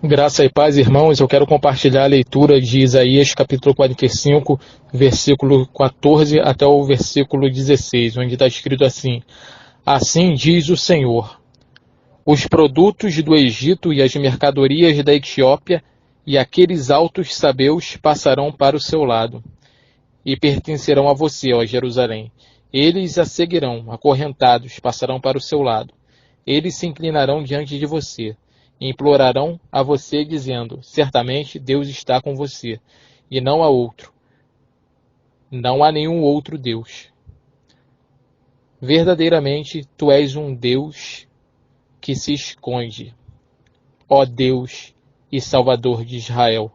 Graça e paz, irmãos, eu quero compartilhar a leitura de Isaías, capítulo 45, versículo 14 até o versículo 16, onde está escrito assim: Assim diz o Senhor, os produtos do Egito e as mercadorias da Etiópia e aqueles altos sabeus passarão para o seu lado e pertencerão a você, ó Jerusalém. Eles a seguirão, acorrentados, passarão para o seu lado. Eles se inclinarão diante de você e implorarão a você, dizendo: certamente Deus está com você, e não há outro. Não há nenhum outro Deus. Verdadeiramente, tu és um Deus que se esconde, ó Deus e Salvador de Israel.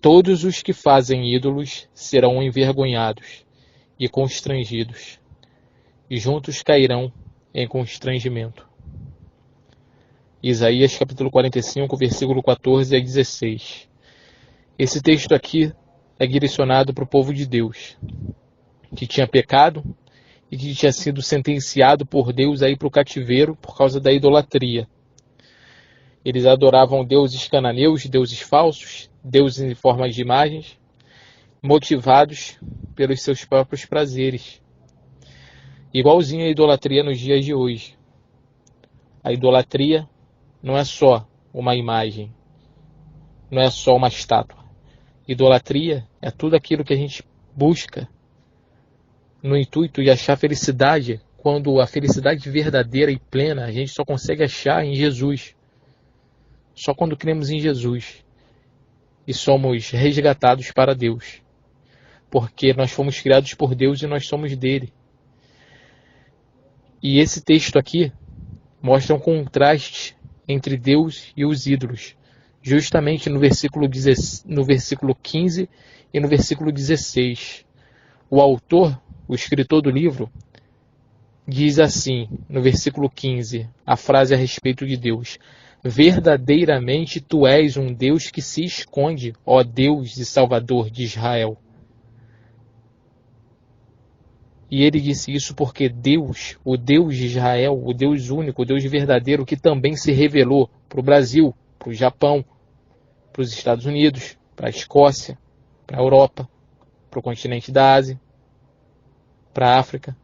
Todos os que fazem ídolos serão envergonhados e constrangidos, e juntos cairão em constrangimento. Isaías capítulo 45, versículo 14 a 16. Esse texto aqui é direcionado para o povo de Deus, que tinha pecado e que tinha sido sentenciado por Deus a ir para o cativeiro por causa da idolatria. Eles adoravam deuses cananeus, deuses falsos, deuses em forma de imagens, motivados pelos seus próprios prazeres. Igualzinho a idolatria nos dias de hoje. A idolatria não é só uma imagem, não é só uma estátua. Idolatria é tudo aquilo que a gente busca no intuito de achar felicidade, quando a felicidade verdadeira e plena a gente só consegue achar em Jesus. Só quando cremos em Jesus e somos resgatados para Deus. Porque nós fomos criados por Deus e nós somos dele. E esse texto aqui mostra um contraste entre Deus e os ídolos, justamente no versículo 15 e no versículo 16. O autor, o escritor do livro, diz assim, no versículo 15, a frase a respeito de Deus: verdadeiramente tu és um Deus que se esconde, ó Deus e Salvador de Israel. E ele disse isso porque Deus, o Deus de Israel, o Deus único, o Deus verdadeiro, que também se revelou para o Brasil, para o Japão, para os Estados Unidos, para a Escócia, para a Europa, para o continente da Ásia, para a África.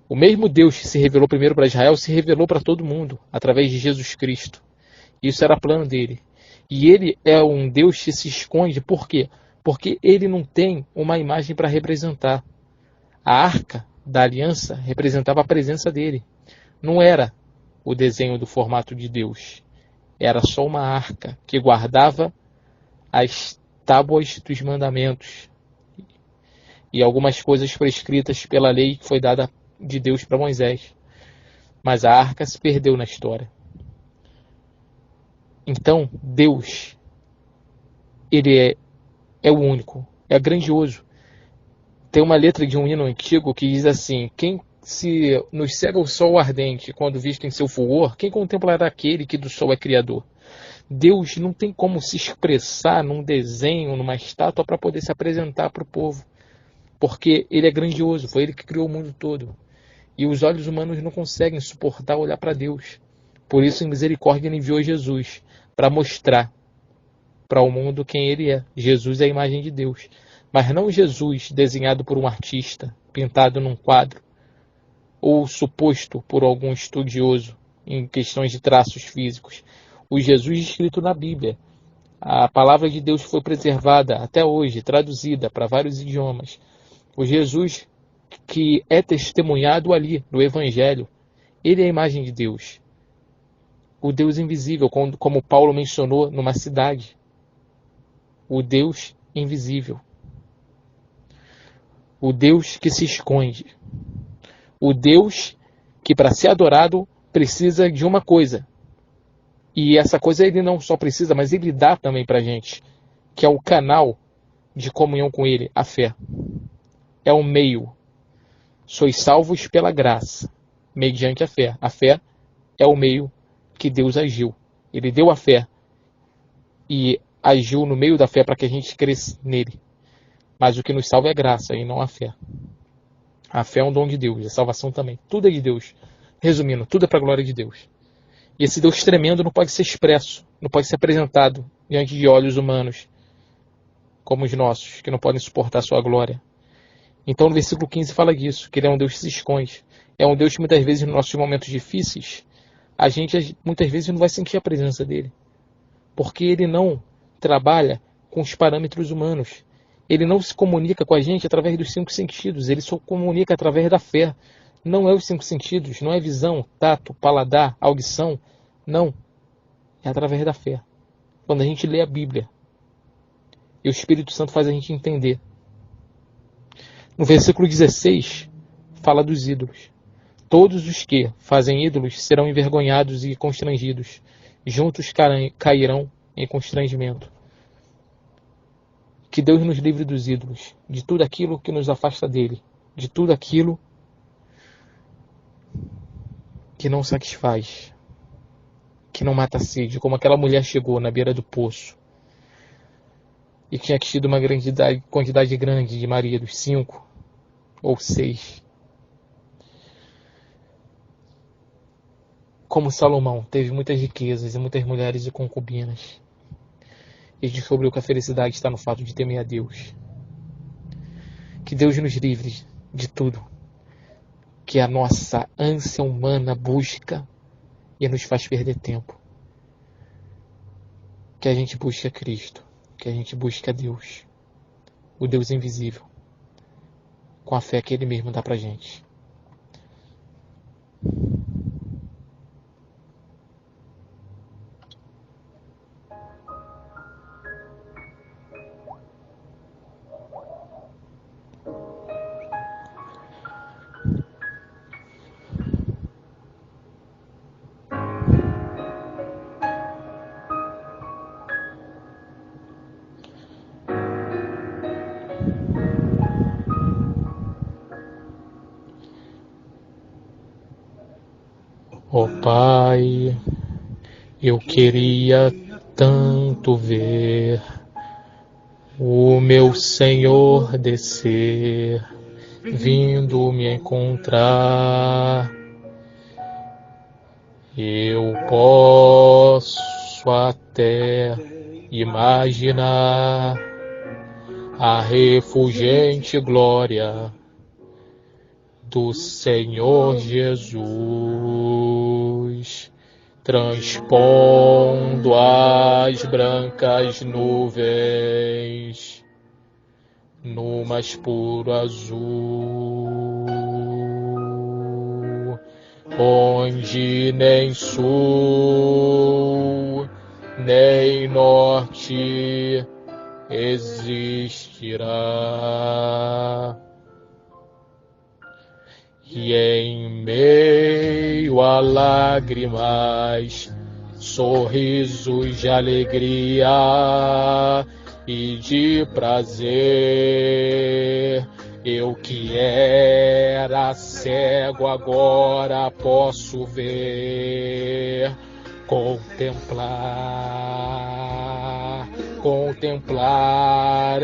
O mesmo Deus que se revelou primeiro para Israel se revelou para todo mundo, através de Jesus Cristo. Isso era plano dele. E ele é um Deus que se esconde, por quê? Porque ele não tem uma imagem para representar. A arca da aliança representava a presença dele. Não era o desenho do formato de Deus. Era só uma arca que guardava as tábuas dos mandamentos e algumas coisas prescritas pela lei que foi dada de Deus para Moisés. Mas a arca se perdeu na história. Então, Deus, ele é o único, é grandioso. Tem uma letra de um hino antigo que diz assim: quem se nos cega o sol ardente, quando visto em seu fulgor, quem contemplará aquele que do sol é criador? Deus não tem como se expressar num desenho, numa estátua, para poder se apresentar para o povo. Porque ele é grandioso, foi ele que criou o mundo todo. E os olhos humanos não conseguem suportar olhar para Deus. Por isso, em misericórdia, ele enviou Jesus para mostrar para o mundo quem ele é. Jesus é a imagem de Deus. Mas não Jesus desenhado por um artista, pintado num quadro, ou suposto por algum estudioso em questões de traços físicos. O Jesus escrito na Bíblia. A palavra de Deus foi preservada até hoje, traduzida para vários idiomas. O Jesus que é testemunhado ali no Evangelho, ele é a imagem de Deus. O Deus invisível, como Paulo mencionou numa cidade. O Deus invisível. O Deus que se esconde. O Deus que, para ser adorado, precisa de uma coisa. E essa coisa ele não só precisa, mas ele dá também para a gente, que é o canal de comunhão com ele, a fé. É o meio. Sois salvos pela graça, mediante a fé. A fé é o meio que Deus agiu. Ele deu a fé e agiu no meio da fé para que a gente cresça nele. Mas o que nos salva é a graça e não a fé. A fé é um dom de Deus, a salvação também. Tudo é de Deus. Resumindo, tudo é para a glória de Deus. E esse Deus tremendo não pode ser expresso, não pode ser apresentado diante de olhos humanos, como os nossos, que não podem suportar a sua glória. Então no versículo 15 fala disso, que ele é um Deus que se esconde. É um Deus que muitas vezes nos nossos momentos difíceis, a gente muitas vezes não vai sentir a presença dele. Porque ele não trabalha com os parâmetros humanos. Ele não se comunica com a gente através dos 5 sentidos, ele só comunica através da fé. Não é os 5 sentidos, não é visão, tato, paladar, audição. Não. É através da fé. Quando a gente lê a Bíblia. E o Espírito Santo faz a gente entender. No versículo 16, fala dos ídolos. Todos os que fazem ídolos serão envergonhados e constrangidos. Juntos cairão em constrangimento. Que Deus nos livre dos ídolos, de tudo aquilo que nos afasta dele, de tudo aquilo que não satisfaz, que não mata a sede, como aquela mulher chegou na beira do poço e tinha tido uma quantidade grande de maridos, 5 ou 6. Como Salomão teve muitas riquezas e muitas mulheres e concubinas, e descobriu que a felicidade está no fato de temer a Deus. Que Deus nos livre de tudo que a nossa ânsia humana busca e nos faz perder tempo. Que a gente busque a Cristo, que a gente busque a Deus, o Deus invisível, com a fé que Ele mesmo dá pra gente. Ó Pai, eu queria tanto ver o meu Senhor descer, vindo me encontrar. Eu posso até imaginar a refulgente glória do Senhor Jesus, transpondo as brancas nuvens no mais puro azul, onde nem sul nem norte existirá. E em meio a lágrimas, sorrisos de alegria e de prazer, eu que era cego agora posso ver, contemplar,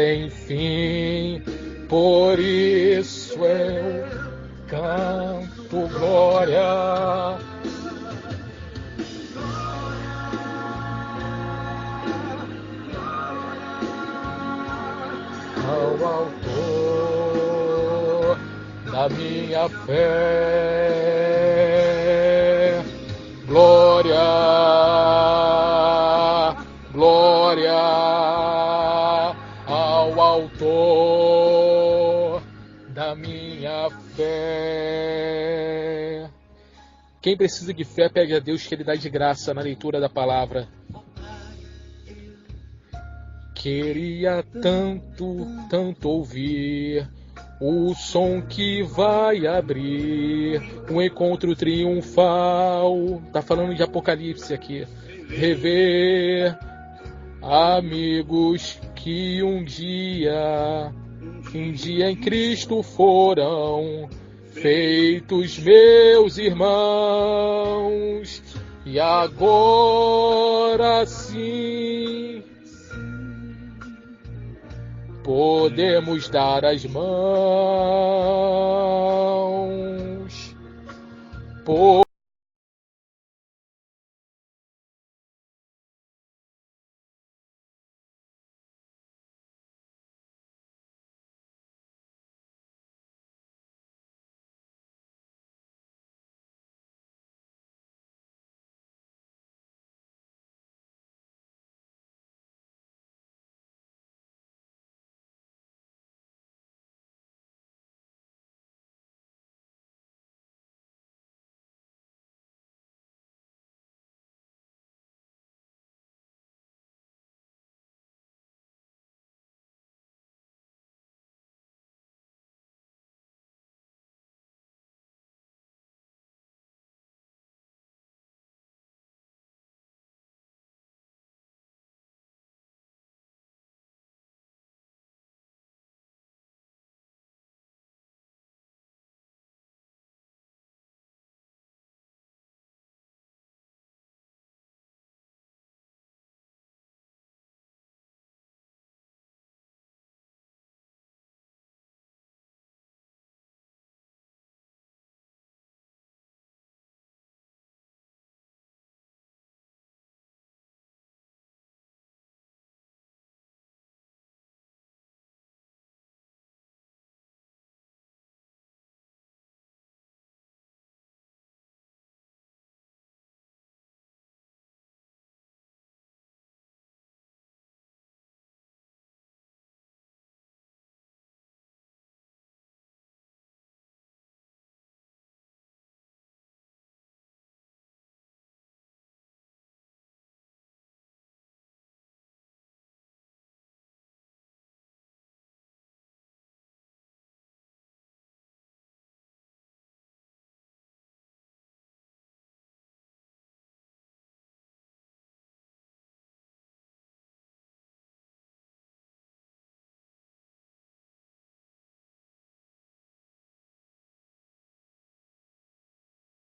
enfim. Por isso eu canto glória ao autor da minha fé. Glória, glória ao autor da minha fé. Quem precisa de fé, pede a Deus que Ele dá de graça na leitura da palavra. Queria tanto ouvir o som que vai abrir um encontro triunfal. Tá falando de Apocalipse aqui. Rever amigos que um dia em Cristo foram feitos meus irmãos, e agora sim podemos dar as mãos.